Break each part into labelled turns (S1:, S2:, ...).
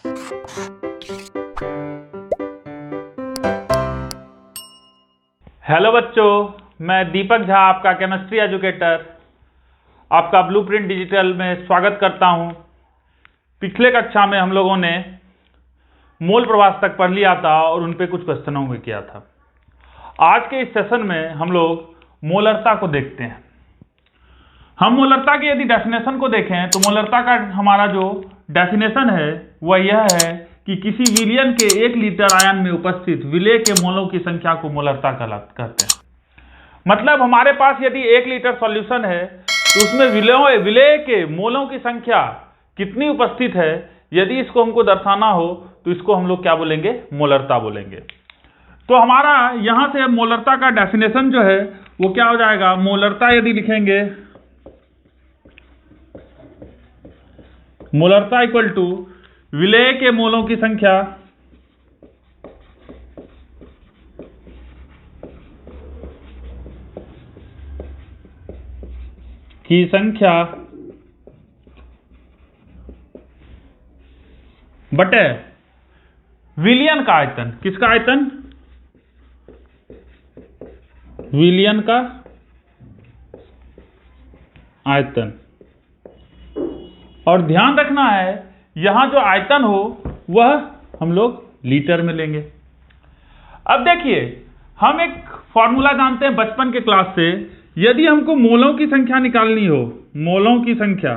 S1: Hello बच्चों, मैं दीपक झा आपका केमिस्ट्री एजुकेटर आपका ब्लूप्रिंट डिजिटल में स्वागत करता हूं। पिछले कक्षा में हम लोगों ने मोल प्रवास तक पढ़ लिया था और उन पे कुछ क्वेश्चनों को किया था। आज के इस सेशन में हम लोग मोलरता को देखते हैं। हम मोलरता की यदि डेफिनेशन को देखें तो मोलरता का हमारा जो डेफिनेशन है वह यह है कि किसी विलयन के 1 लीटर आयन में उपस्थित विलेय के मोलों की संख्या को मोलरता कहते हैं। मतलब हमारे पास यदि 1 लीटर सॉल्यूशन है तो उसमें विलेय के मोलों की संख्या कितनी उपस्थित है, यदि इसको हमको दर्शाना हो तो इसको हम लोग क्या बोलेंगे, मोलरता बोलेंगे। तो हमारा यहां से मोलरता का डेफिनेशन जो है वो क्या हो जाएगा, मोलरता यदि लिखेंगे, मोलरता इक्वल टू विलेय के मोलों की संख्या बटे विलयन का आयतन। किसका आयतन? विलयन का आयतन। और ध्यान रखना है यहां जो आयतन हो वह हम लोग लीटर में लेंगे। अब देखिए, हम एक फॉर्मूला जानते हैं बचपन के क्लास से, यदि हमको मोलों की संख्या निकालनी हो, मोलों की संख्या,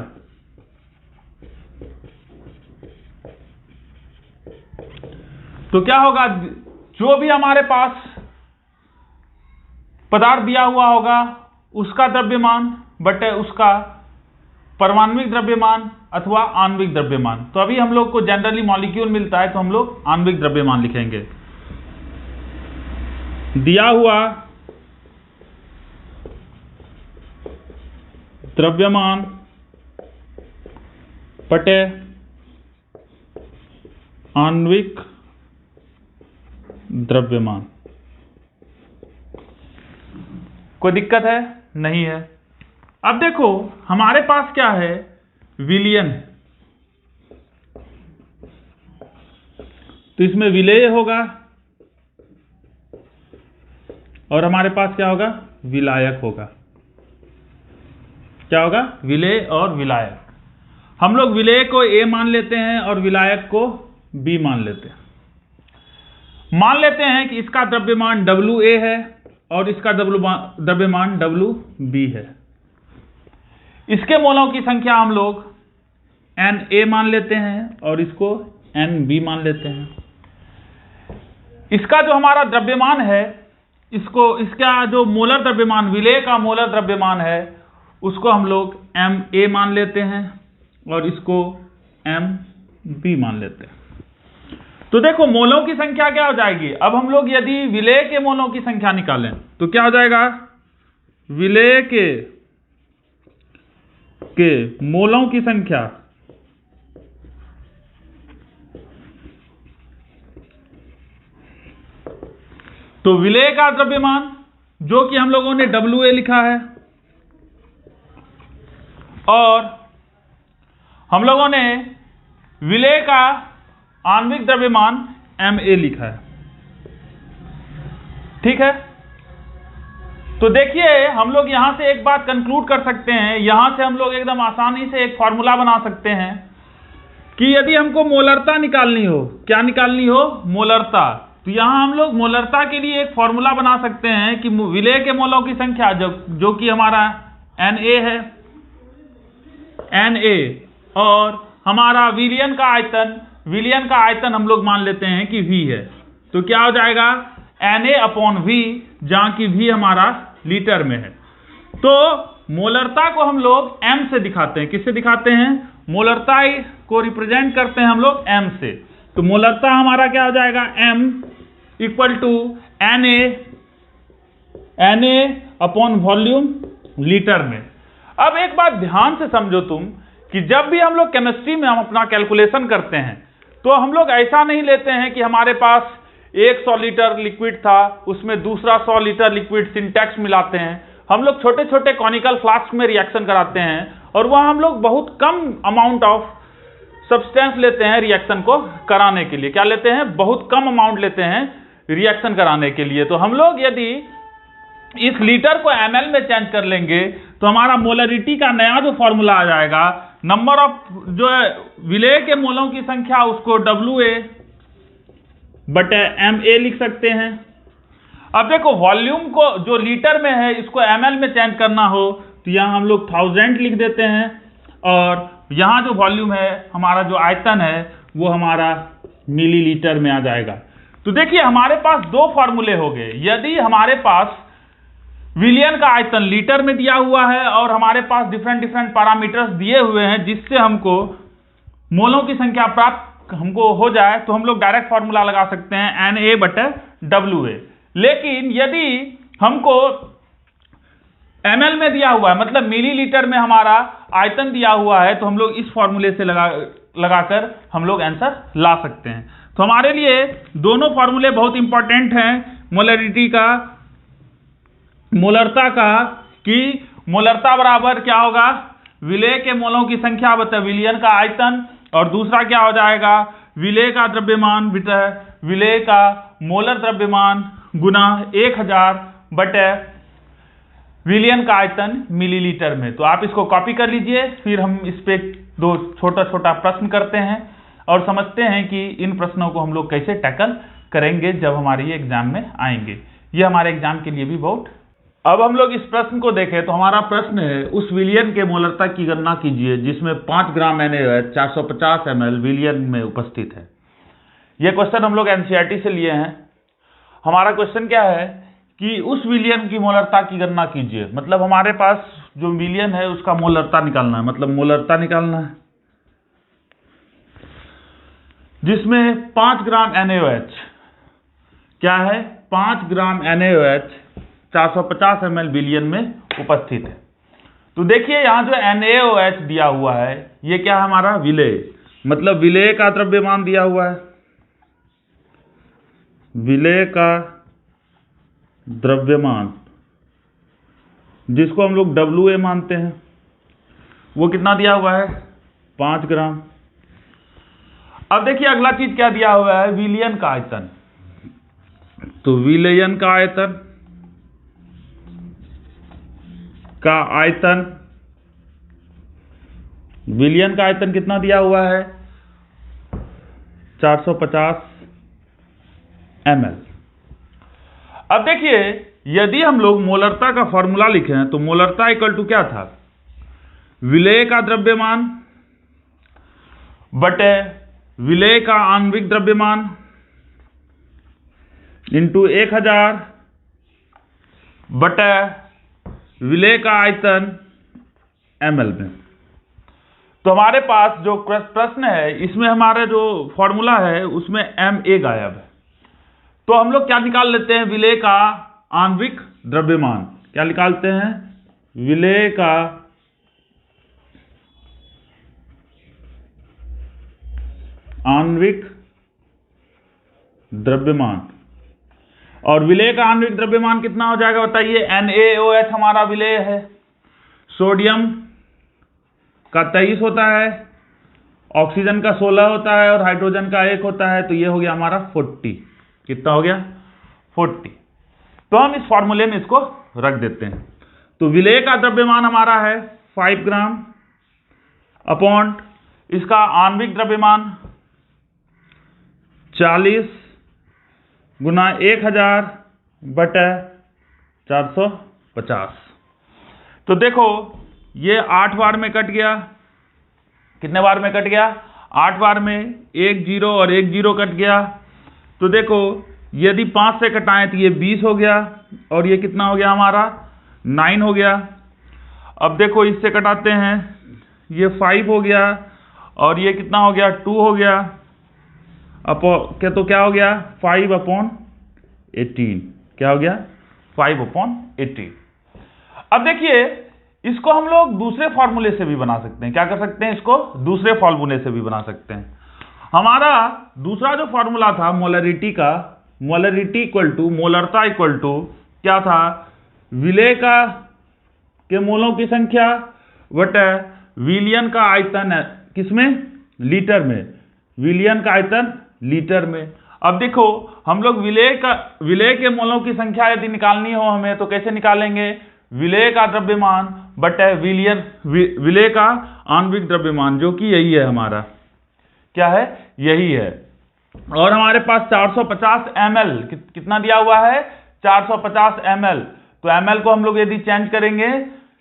S1: तो क्या होगा, जो भी हमारे पास पदार्थ दिया हुआ होगा उसका द्रव्यमान बटे उसका परमाणुविक द्रव्यमान अथवा आणविक द्रव्यमान। तो अभी हम लोग को जनरली मॉलिक्यूल मिलता है तो हम लोग आणविक द्रव्यमान लिखेंगे। दिया हुआ द्रव्यमान बटे आणविक द्रव्यमान। कोई दिक्कत है? नहीं है। अब देखो हमारे पास क्या है, विलयन, तो इसमें विलेय होगा और हमारे पास क्या होगा, विलायक होगा। क्या होगा? विलेय और विलायक। हम लोग विलेय को A मान लेते हैं और विलायक को B मान लेते हैं। मान लेते हैं कि इसका द्रव्यमान WA है और इसका द्रव्यमान WB है। इसके मोलों की संख्या हम लोग Na मान लेते हैं और इसको Nb मान लेते हैं। इसका जो हमारा द्रव्यमान है, इसका जो मोलर द्रव्यमान, विलेय का मोलर द्रव्यमान है, उसको हम लोग Ma मान लेते हैं और इसको Mb मान लेते हैं। तो देखो मोलों की संख्या क्या हो जाएगी। अब हम लोग यदि विलेय के मोलों की संख्या निकालें तो क्या हो जाएगा, विलेय के मोलों की संख्या तो विलेय का द्रव्यमान जो कि हम लोगों ने WA लिखा है और हम लोगों ने विलेय का आणविक द्रव्यमान Ma लिखा है। ठीक है, तो देखिए हम लोग यहां से एक बात कंक्लूड कर सकते हैं, यहां से हम लोग एकदम आसानी से एक फॉर्मूला बना सकते हैं कि यदि हमको मोलरता निकालनी हो, क्या निकालनी हो, मोलरता, तो यहां हम लोग मोलरता के लिए एक फॉर्मूला बना सकते हैं कि विलेय के मोलों की संख्या जो कि हमारा Na है, Na, और हमारा विलयन का आयतन हम लोग मान लेते हैं कि V है। तो क्या हो जाएगा, Na/V, जहां की V हमारा लीटर में है। तो मोलरता को हम लोग M से दिखाते हैं। किससे दिखाते हैं? मोलरता को रिप्रेजेंट करते हैं हम लोग M से। तो मोलरता हमारा क्या हो जाएगा, M equal to Na volume litre में। अब एक बात ध्यान से समझो तुम कि जब भी हम लोग केमिस्ट्री में हम अपना कैलकुलेशन करते हैं तो हम लोग ऐसा नहीं लेते हैं कि हमारे पास 100 लीटर लिक्विड था, उसमें दूसरा 100 लीटर लिक्विड सिंटैक्स मिलाते हैं। हम लोग छोटे छोटे कॉनिकल फ्लास्क में रिएक्शन कराते हैं और वह हम लोग बहुत कम अमाउंट ऑफ सब्सटेंस लेते हैं रिएक्शन को कराने के लिए। क्या लेते हैं? बहुत कम अमाउंट लेते हैं रिएक्शन कराने के लिए। तो हम लोग यदि इस लीटर को ml में चेंज कर लेंगे तो हमारा मोलरिटी का नया जो फॉर्मूला आ जाएगा, नंबर ऑफ जो है विलेय के मोलों की संख्या, उसको WA बटे MA लिख सकते हैं। अब देखो वॉल्यूम को जो लीटर में है इसको ml में चेंज करना हो तो यहां हम लोग 1000 लिख देते हैं, और यहां जो वॉल्यूम है, हमारा जो आयतन है, वो हमारा मिलीलीटर में आ जाएगा। तो देखिए हमारे पास दो फॉर्मूले हो गए। यदि हमारे पास विलियन का आयतन लीटर में दिया हुआ है और हमारे पास डिफरेंट पैरामीटर्स दिए हुए हैं जिससे हमको मोलों की संख्या प्राप्त हमको हो जाए, तो हम लोग डायरेक्ट फॉर्मूला लगा सकते हैं Na बटे WA। लेकिन यदि हमको ml में दिया हुआ है, मतलब मिलीलीटर में हमारा आयतन दिया हुआ है, तो हम लोग इस फॉर्मूले से लगाकर हम लोग आंसर ला सकते हैं। तो हमारे लिए दोनों फॉर्मूले बहुत इंपॉर्टेंट हैं मोलरिटी का, मोलरता का, कि मोलरता बराबर क्या होगा? विलेय के मोलों की संख्या बटे विलियन का आयतन, और दूसरा क्या हो जाएगा? विलेय का द्रव्यमान बटे विलेय का मोलर द्रव्यमान गुना 1000 बटे विलियन का आयतन मिलीलीटर में। तो आप इसको कॉपी कर लीजिए, फिर हम इस पे दो छोटा प्रश्न करते हैं और समझते हैं कि इन प्रश्नों को हम लोग कैसे टैकल करेंगे जब हमारे एग्जाम में आएंगे। ये हमारे एग्जाम के लिए भी बहुत। अब हम लोग इस प्रश्न को देखें तो हमारा प्रश्न है, उस विलियन के मोलरता की गणना कीजिए जिसमें 5 ग्राम NaOH 450 ml विलियन में उपस्थित है। यह क्वेश्चन हम लोग NCERT से लिए हैं। हमारा क्वेश्चन क्या है कि उस विलियन की मोलरता की गणना कीजिए, मतलब हमारे पास जो विलियन है उसका मोलरता निकालना है, मतलब मोलरता निकालना है जिसमें 5 ग्राम NaOH क्या है? 5 ग्राम NaOH 450 ml विलियन में उपस्थित है। तो देखिए यहां जो NaOH दिया हुआ है ये क्या है? हमारा विलेय, मतलब विलेय का द्रव्यमान दिया हुआ है, विलेय का द्रव्यमान जिसको हम लोग WA मानते हैं, वो कितना दिया हुआ है? 5 ग्राम। अब देखिए अगला चीज क्या दिया हुआ है? विलियन का आयतन। तो विलयन का आयतन विलियन का आयतन कितना दिया हुआ है? 450 ml। अब देखिए यदि हम लोग मोलरता का फॉर्मूला लिखें तो मोलरता इक्वल टू क्या था? विलेय का द्रव्यमान बटे विलेय का आणविक द्रव्यमान इंटू 1000 बटे विलेय का आयतन ml में। तो हमारे पास जो प्रश्न है इसमें हमारा जो फॉर्मूला है उसमें Ma गायब है, तो हम लोग क्या निकाल लेते हैं? विलेय का आणविक द्रव्यमान। क्या निकालते हैं? विलेय का आणविक द्रव्यमान, और विलेय का आणविक द्रव्यमान कितना हो जाएगा बताइए? NaOH हमारा विलेय है, सोडियम का 23 होता है, ऑक्सीजन का 16 होता है और हाइड्रोजन का 1 होता है, तो ये हो गया हमारा 40। कितना हो गया? 40। तो हम इस फॉर्मूले में इसको रख देते हैं। तो विलेय का द्रव्यमान हमारा है 5 ग्राम अपॉन इसका आणविक द्रव्यमान 40 गुना 1000 बटे 450। तो देखो ये 8 बार में कट गया। कितने बार में कट गया? 8 बार में। 1 0 और 1 0 कट गया। तो देखो यदि 5 से कटाएं तो ये 20 हो गया, और ये कितना हो गया हमारा? 9 हो गया। अब देखो इससे कटाते हैं, ये 5 हो गया, और ये कितना हो गया? 2 हो गया। तो क्या हो गया? 5/18। क्या हो गया? 5/18। अब देखिए इसको हम लोग दूसरे फॉर्मूले से भी बना सकते हैं। क्या कर सकते हैं? इसको दूसरे फॉर्मूले से भी बना सकते हैं। हमारा दूसरा जो फॉर्मूला था मोलरिटी का, मोलरिटी इक्वल टू मोलरता इक्वल टू क्या था? विलेय के मोलों की संख्या बटे विलियन का आयतन है, किसमें? लीटर में, विलयन का आयतन लीटर में। अब देखो हम लोग विलेय के मोलों की संख्या यदि निकालनी हो हमें तो कैसे निकालेंगे, विलेय का द्रव्यमान बटे विलेय का आणविक द्रव्यमान, जो कि यही है हमारा, क्या है, यही है। और हमारे पास 450 ml कितना दिया हुआ है, 450 ml। तो ml को हम लोग यदि चेंज करेंगे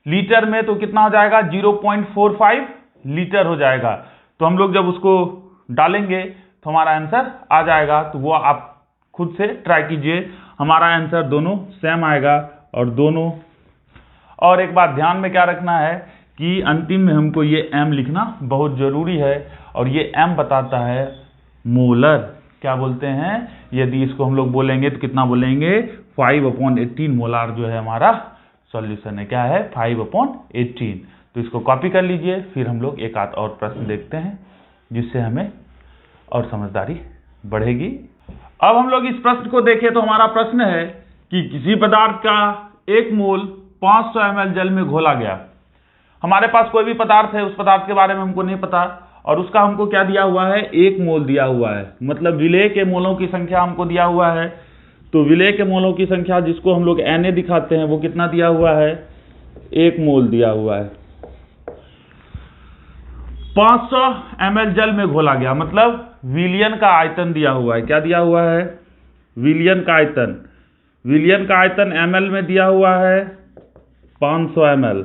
S1: लीटर में तो कितना हो जाएगा, 0.45 लीटर हो जाएगा। तो हम लोग जब उसको डालेंगे तो हमारा आंसर आ जाएगा। तो वो आप खुद से ट्राई कीजिए, हमारा आंसर दोनों सेम आएगा। और एक बात ध्यान में क्या रखना है कि अंतिम में हमको ये m लिखना बहुत जरूरी है, और ये m बताता है मोलर। क्या बोलते हैं, यदि इसको हम लोग बोलेंगे तो कितना बोलेंगे, 5/18 मोलार जो है हमारा सॉल्यूशन है, क्या है, 5/18। तो इसको कॉपी कर लीजिए, फिर हम लोग एक आध और प्रश्न देखते हैं जिससे हमें और समझदारी बढ़ेगी। अब हम लोग इस प्रश्न को देखें तो हमारा प्रश्न है कि किसी पदार्थ का 1 मोल 500 ml जल में घोला गया। हमारे पास कोई भी पदार्थ है, उस पदार्थ के बारे में हमको नहीं पता, और उसका हमको क्या दिया हुआ है, 1 मोल दिया हुआ है, मतलब विलेय के मोलों की संख्या हमको दिया हुआ है। तो विलेय के मोलों की संख्या जिसको हम लोग Na दिखाते हैं वो कितना दिया हुआ है, 1 मोल दिया हुआ है। 500 ml जल में घोला गया, मतलब विलयन का आयतन दिया हुआ है। क्या दिया हुआ है, विलयन का आयतन। विलयन का आयतन ml में दिया हुआ है 500 ml।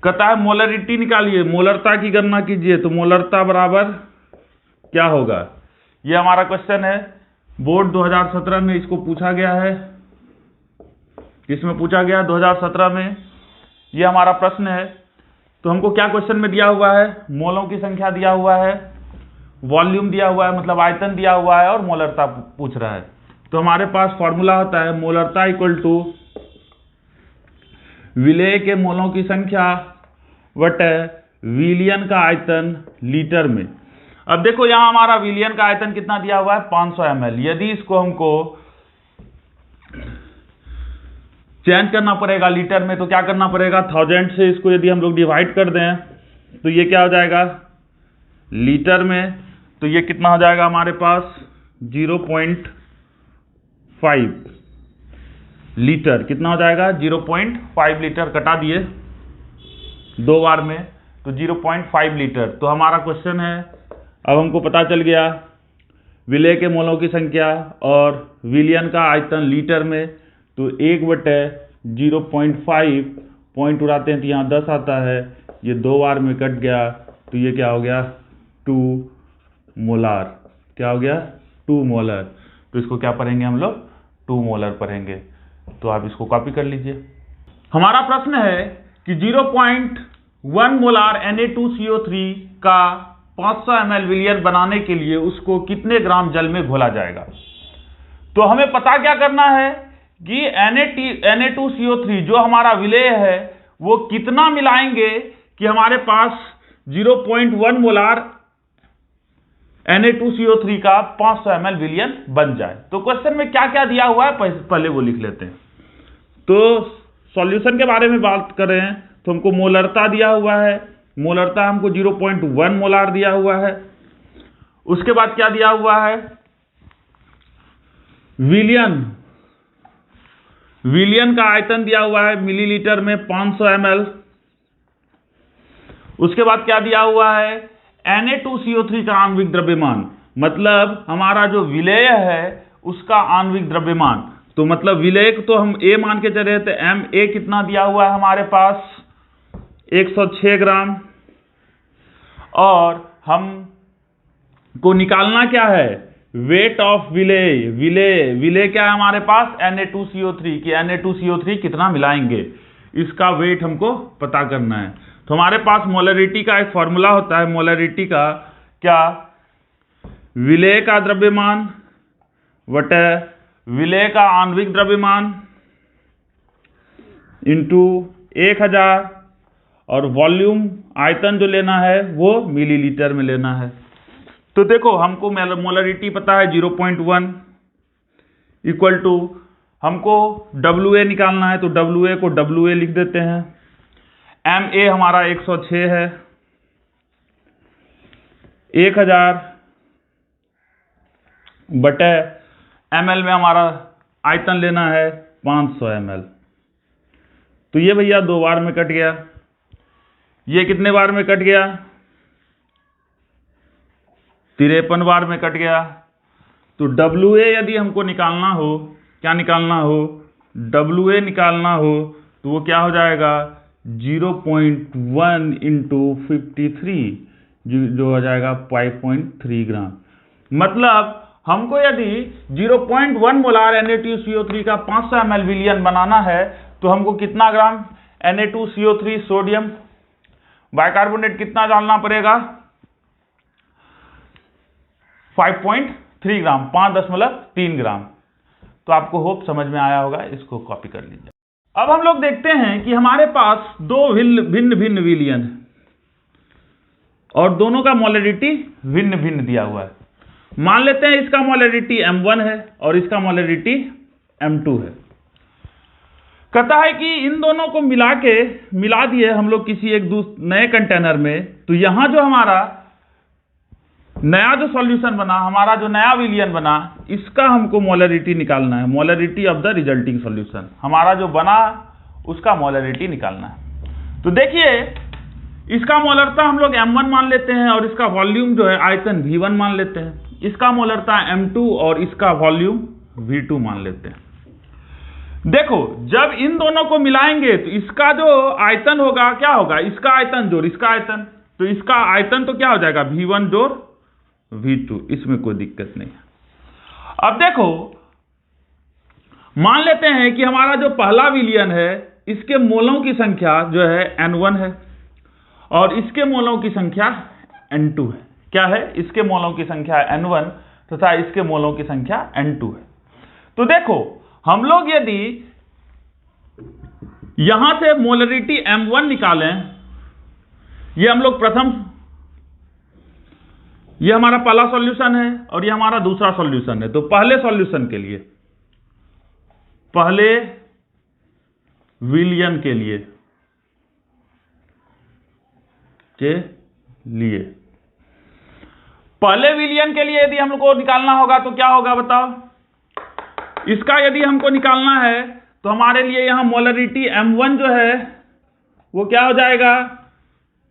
S1: कहता है मोलरिटी निकालिए, मोलरता की गणना कीजिए। तो मोलरता बराबर क्या होगा, ये हमारा क्वेश्चन है। बोर्ड 2017 में इसको पूछा गया है। किसमें पूछा गया, 2017 में। ये हमारा प्रश्न है। तो हमको क्या क्वेश्चन में दिया हुआ है, मोलों की संख्या दिया हुआ है, वॉल्यूम दिया हुआ है, मतलब आयतन दिया हुआ है, और मोलरता पूछ रहा है। तो हमारे पास फॉर्मूला होता है मोलरता इक्वल टू विलेय के मोलों की संख्या बटे विलयन का आयतन लीटर में। अब देखो यहां हमारा विलयन का आयतन कितना दिया हुआ है, 500 ml। यदि इसको हमको चेंज करना पड़ेगा लीटर में तो क्या करना पड़ेगा, 1000 से इसको यदि हम लोग डिवाइड कर दें तो ये क्या हो जाएगा लीटर में। तो ये कितना हो जाएगा हमारे पास 0.5 लीटर। कितना हो जाएगा, 0.5 लीटर। कटा दिए 2 बार में, तो 0.5 लीटर। तो हमारा क्वेश्चन है, अब हमको पता चल गया विलेय के मोलों की संख्या और विलयन का आयतन लीटर में। तो 1/0.5 पॉइंट उड़ाते हैं तो यहाँ 10 आता है, ये 2 बार में कट गया। तो ये क्या हो गया, 2 मोलार। क्या हो गया, 2 मोलर। तो इसको क्या पढ़ेंगे हम लोग, 2 मोलर पढ़ेंगे। तो आप इसको कॉपी कर लीजिए। हमारा प्रश्न है कि 0.1 मोलार Na2CO3 का 500 ml विलयन बनाने के लिए उसको कितने ग्राम जल में घोला जाएगा। तो हमें पता क्या करना है कि Na2CO3 जो हमारा विलेय है वो कितना मिलाएंगे कि हमारे पास 0.1 मोलार Na2CO3 का 500 ml विलयन बन जाए। तो क्वेश्चन में क्या क्या दिया हुआ है पहले वो लिख लेते हैं। तो सॉल्यूशन के बारे में बात करें तो हमको मोलरता दिया हुआ है, मोलरता हमको 0.1 मोलार दिया हुआ है। उसके बाद क्या दिया हुआ है, विलयन का आयतन दिया हुआ है मिलीलीटर में 500 ml। उसके बाद क्या दिया हुआ है, Na2CO3 का आणविक द्रव्यमान, मतलब हमारा जो विलेय है उसका आणविक द्रव्यमान। तो मतलब विलेय तो हम A मान के चले थे, Ma कितना दिया हुआ है हमारे पास 106 ग्राम। और हम को निकालना क्या है, वेट ऑफ विलेय। विलेय क्या है हमारे पास, Na2CO3 की Na2CO3 कितना मिलाएंगे, इसका वेट हमको पता करना है। तो हमारे पास मोलरिटी का एक फॉर्मूला होता है, मोलरिटी का क्या, विलेय का द्रव्यमान बटे विलेय का आणविक द्रव्यमान इंटू 1000, और वॉल्यूम आयतन जो लेना है वो मिलीलीटर में लेना है। तो देखो हमको मोलरिटी पता है 0.1 इक्वल टू, हमको WA निकालना है तो WA को WA लिख देते हैं। Ma हमारा 106 है, 1000 बटे ml में हमारा आयतन लेना है 500 ml। तो ये भैया 2 बार में कट गया। ये कितने बार में कट गया? 53 बार में कट गया। तो WA यदि हमको निकालना हो, क्या निकालना हो? WA निकालना हो तो वो क्या हो जाएगा? 0.1 इंटू 53 जो हो जाएगा 5.3 ग्राम। मतलब हमको यदि 0.1 मोलार Na2CO3 का 500 ml विलयन बनाना है तो हमको कितना ग्राम Na2CO3 सोडियम बाइकार्बोनेट कितना डालना पड़ेगा? 5.3 ग्राम, 5.3 ग्राम। तो आपको होप समझ में आया होगा, इसको कॉपी कर लीजिए। अब हम लोग देखते हैं कि हमारे पास 2 भिन्न भिन्न विलयन है और दोनों का मोलरिटी भिन्न भिन्न दिया हुआ है। मान लेते हैं इसका मोलरिटी M1 है और इसका मोलरिटी M2 है। कहता है कि इन दोनों को मिला दिए हम लोग किसी एक नए कंटेनर में, तो यहां जो हमारा नया जो सॉल्यूशन बना, हमारा जो नया विलयन बना, इसका हमको मोलरिटी निकालना है। Molarity of the resulting solution, हमारा जो बना उसका मोलरिटी निकालना है। तो देखिए इसका मोलरता हम लोग M1 मान लेते हैं और इसका वॉल्यूम जो है आयतन V1 मान लेते हैं। इसका मोलरता M2 और इसका वॉल्यूम V2 मान लेते हैं। देखो जब इन दोनों को मिलाएंगे तो इसका जो आयतन होगा क्या होगा? इसका आयतन जोड़ इसका आयतन, तो इसका आयतन तो क्या हो जाएगा? V1 जोड़ V2। इसमें कोई दिक्कत नहीं है। अब देखो मान लेते हैं कि हमारा जो पहला विलयन है इसके मोलों की संख्या जो है N1 है और इसके मोलों की संख्या N2 है। क्या है? इसके मोलों की संख्या N1 तथा इसके मोलों की संख्या N2 है। तो देखो हम लोग यदि यहां से मोलरिटी M1 निकालें, ये हम लोग ये हमारा पहला सॉल्यूशन है और ये हमारा दूसरा सॉल्यूशन है। तो पहले सॉल्यूशन के लिए, पहले विलयन के लिए पहले विलयन के लिए यदि हमको निकालना होगा तो क्या होगा बताओ? इसका यदि हमको निकालना है तो हमारे लिए यहां मोलरिटी M1 जो है वो क्या हो जाएगा?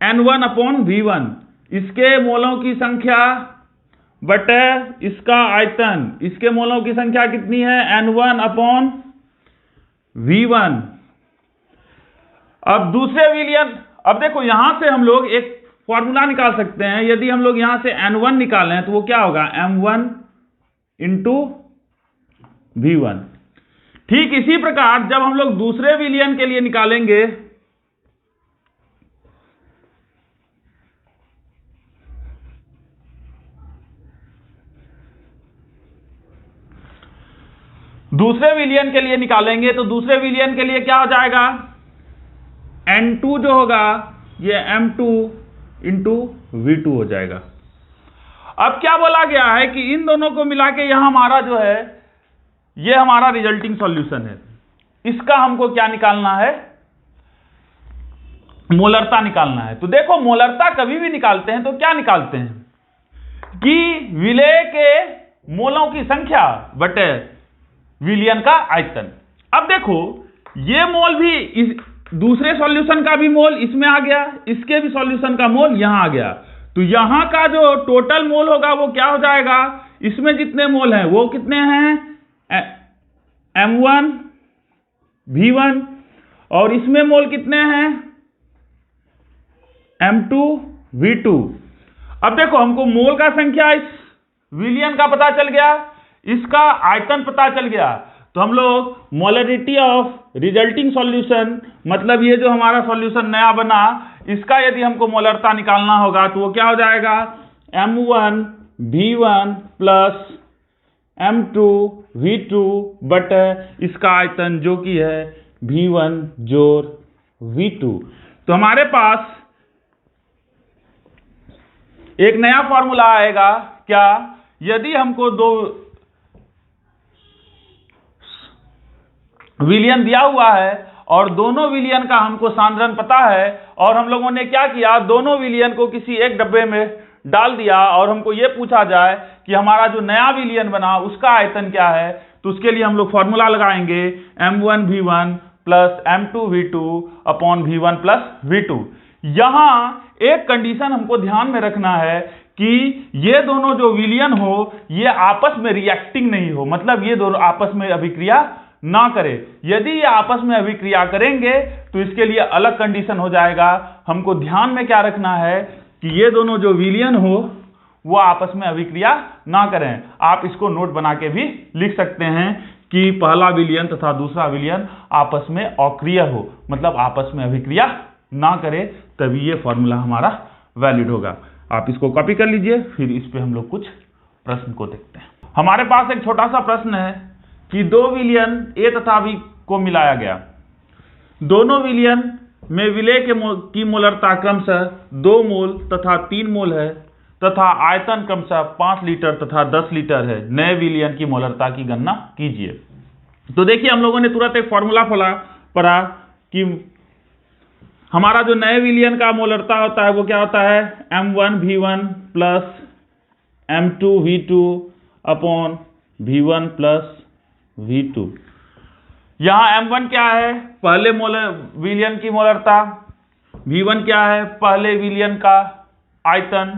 S1: N1/V1। इसके मोलों की संख्या बटे इसका आयतन। इसके मोलों की संख्या कितनी है? N1/V1। अब दूसरे विलयन, अब देखो यहां से हम लोग एक फॉर्मूला निकाल सकते हैं। यदि हम लोग यहां से N1 निकालें तो वो क्या होगा? M1 into V1। ठीक इसी प्रकार जब हम लोग दूसरे विलयन के लिए निकालेंगे तो दूसरे विलयन के लिए क्या हो जाएगा? N2 जो होगा ये M2 इंटू V2 हो जाएगा। अब क्या बोला गया है कि इन दोनों को मिला के यहां हमारा जो है ये हमारा रिजल्टिंग सॉल्यूशन है। इसका हमको क्या निकालना है? मोलरता निकालना है। तो देखो मोलरता कभी भी निकालते हैं तो क्या निकालते हैं कि विलय के मोलों की संख्या बटे विलयन का आयतन। अब देखो ये मोल भी इस दूसरे सॉल्यूशन का भी मोल इसमें आ गया, इसके भी सॉल्यूशन का मोल यहां आ गया। तो यहां का जो टोटल मोल होगा वो क्या हो जाएगा? इसमें जितने मोल हैं वो कितने हैं? M1 V1 और इसमें मोल कितने हैं? M2 V2। अब देखो हमको मोल का संख्या इस विलयन का पता चल गया, इसका आयतन पता चल गया। तो हम लोग मोलरिटी ऑफ रिजल्टिंग सॉल्यूशन, मतलब ये जो हमारा सॉल्यूशन नया बना, इसका यदि हमको मोलरता निकालना होगा तो वो क्या हो जाएगा? M1 V1 plus M2 V2 but इसका आयतन जो कि है V1 जोड़ V2। तो हमारे पास एक नया फॉर्मूला आएगा। क्या? यदि हमको 2 विलयन दिया हुआ है और दोनों विलयन का हमको सांद्रण पता है और हम लोगों ने क्या किया? दोनों विलयन को किसी एक डब्बे में डाल दिया और हमको ये पूछा जाए कि हमारा जो नया विलियन बना उसका आयतन क्या है, तो उसके लिए हम लोग फॉर्मूला लगाएंगे m1v1 plus m2v2 upon v1 plus v2। यहां एक कंडीशन हमको ध्यान में रखना है कि ये दोनों जो विलियन हो ये आपस में रिएक्टिंग नहीं हो, मतलब ये दोनों आपस में अभिक्रिया ना करे। यदि ये आपस में अभिक्रिया करेंगे तो इसके लिए अलग कंडीशन हो जाएगा। हमको ध्यान में क्या रखना है कि ये दोनों जो विलियन हो वो आपस में अभिक्रिया ना करें। आप इसको नोट बना के भी लिख सकते हैं कि पहला विलियन तथा दूसरा विलियन आपस में अक्रिय हो, मतलब आपस में अभिक्रिया ना करे, तभी ये फॉर्मूला हमारा वैलिड होगा। आप इसको कॉपी कर लीजिए, फिर इस पे हम लोग कुछ प्रश्न को देखते हैं। हमारे पास एक छोटा सा प्रश्न है कि दो विलियन A तथा B को मिलाया गया। दोनों विलियन में विलेय की मोलरता क्रमशः 2 मोल तथा 3 मोल है तथा आयतन क्रमशः 5 लीटर तथा 10 लीटर है। नए विलियन की मोलरता की गणना कीजिए। तो देखिए हम लोगों ने तुरंत एक फॉर्मूला पढ़ा कि हमारा जो नए विलियन का मोलरता होता है वो क्या होता है, m1v1 plus m2v2 upon v1 plus v2। यहां m1 क्या है, पहले विलियन की मोलरता, v1 क्या है, पहले विलियन का आयतन,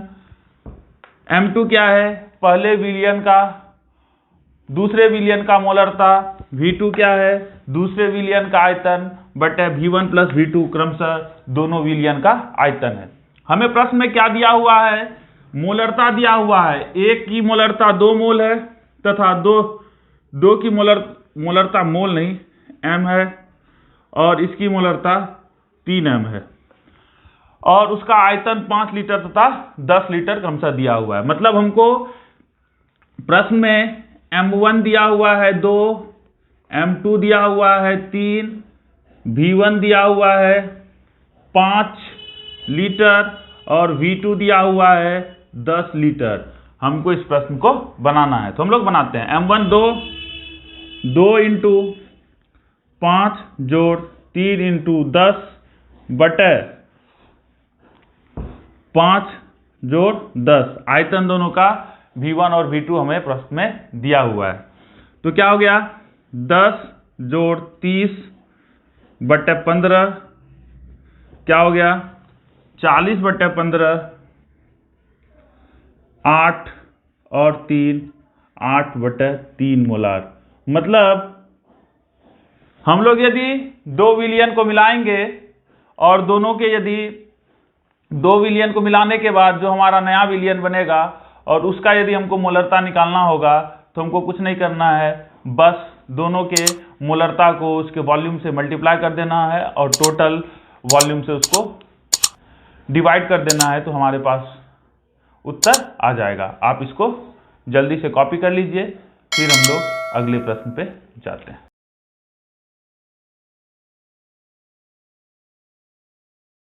S1: m2 क्या है, पहले विलियन का दूसरे विलियन का मोलरता, v2 क्या है, दूसरे विलियन का आयतन बटे v1 प्लस v2 क्रमशः दोनों विलियन का आयतन है। हमें प्रश्न में क्या दिया हुआ है, मोलरता दिया हुआ है। एक की मोलरता 2 मोल है तथा दो की मोलरता मोल नहीं m है और इसकी मोलरता 3m है और उसका आयतन 5 लीटर तथा 10 लीटर क्रमशः दिया हुआ है। मतलब हमको प्रश्न में m1 दिया हुआ है 2, m2 दिया हुआ है 3, v1 दिया हुआ है 5 लीटर और v2 दिया हुआ है 10 लीटर। हमको इस प्रश्न को बनाना है, तो हम लोग बनाते हैं। m1 2 इंटू 5 जोड़ 3 इंटू 10 बटे 5 जोड़ 10। आयतन दोनों का v1 और v2 हमें प्रश्न में दिया हुआ है। तो क्या हो गया, 10 जोड़ 30 बटे 15 क्या हो गया, 40 बटे 15, 8 और 3 8 बटे 3 मोलार। मतलब हम लोग यदि दो विलियन को मिलाएंगे और दोनों के यदि दो विलियन को मिलाने के बाद जो हमारा नया विलियन बनेगा और उसका यदि हमको मोलरता निकालना होगा तो हमको कुछ नहीं करना है, बस दोनों के मोलरता को उसके वॉल्यूम से मल्टीप्लाई कर देना है और टोटल वॉल्यूम से उसको डिवाइड कर देना है, तो हमारे पास उत्तर आ जाएगा। आप इसको जल्दी से कॉपी कर लीजिए, फिर हम लोग अगले प्रश्न पे जाते हैं।